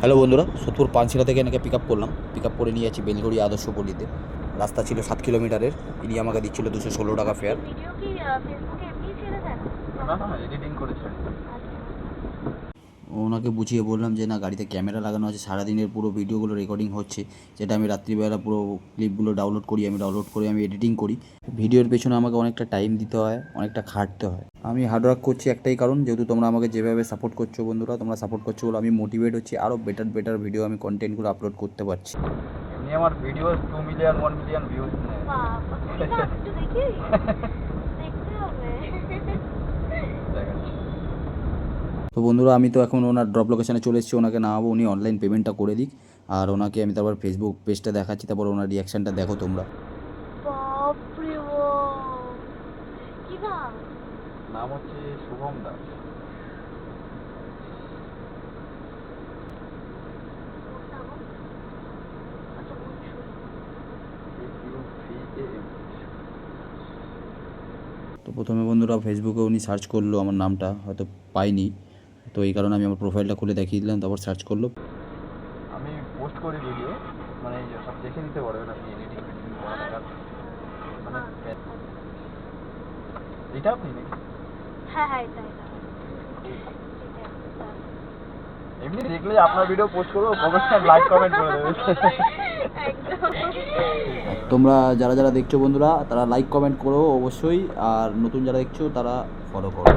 Hello বন্ধুরা, সোদপুর পানশিরা থেকে এনাকে পিক আপ করলাম। পিক আপ করে নিয়ে যাচ্ছি বেলগড়ি আদর্শ পল্লীতে। রাস্তা ছিল 7 কিলোমিটারের। ইনি আমাকে দিচ্ছিল 216 টাকা ফেয়ার। ভিডিও কি ফেসবুকে এমনি ছেড়ে দেন? না এডিটিং করেছে। ওনাকে বুঝিয়ে বললাম যে না, গাড়িতে ক্যামেরা লাগানো আছে, সারাদিনের পুরো ভিডিওগুলো রেকর্ডিং হচ্ছে, যেটা আমি রাত্রিবেলা পুরো ক্লিপগুলো ডাউনলোড করে আমি এডিটিং করি। ভিডিওর পেছনে আমাকে অনেকটা টাইম দিতে হয়, অনেকটা খাটতে হয়। আমি হার্ডওয়ার্ক করছি একটাই কারণ, যেহেতু তোমরা আমাকে যেভাবে সাপোর্ট করছো বন্ধুরা, তোমরা সাপোর্ট করছো বলে আমি মোটিভেট হচ্ছি, আরও বেটার ভিডিও আমি কন্টেন্টগুলো আপলোড করতে পারছি। এমনি আমার ভিডিও 2 মিলিয়ন 1 মিলিয়ন ভিউজ নেয়। বাবা, এটা একটু দেখি। দেখতে হবে। তো বন্ধুরা, আমি তো এখন ওনার ড্রপ লোকেশানে চলে এসেছি। ওনাকে নামাবো, উনি অনলাইন পেমেন্টটা করে দিক, আর ওনাকে আমি তারপর ফেসবুক পেজটা দেখাচ্ছি, তারপর ওনার রিয়াকশানটা দেখো তোমরা। বাপরে বাপ! কি নাম? নাম হচ্ছে শুভম দাস। আচ্ছা, বলছো। তো প্রথমে বন্ধুরা ফেসবুকে উনি সার্চ করলো, আমার নামটা হয়তো পাইনি, তো এই কারণে আমি আমার প্রোফাইলটা খুলে দেখিয়ে দিলাম, তারপর সার্চ করলো। আমি পোস্ট করি ভিডিও, মানে এই যে সব দেখে নিতে পারবেন আপনি এডিটিং করা টাকা। মানে এটা আপনি নাকি? হ্যাঁ হ্যাঁ, এটা এটা। এমনি দেখলে আপনার ভিডিও পোস্ট করবো, কমেন্ট লাইক কমেন্ট করে দেবে। একদম। তোমরা যারা যারা দেখছো বন্ধুরা, তারা লাইক কমেন্ট করো অবশ্যই, আর নতুন যারা দেখছো তারা ফলো করো।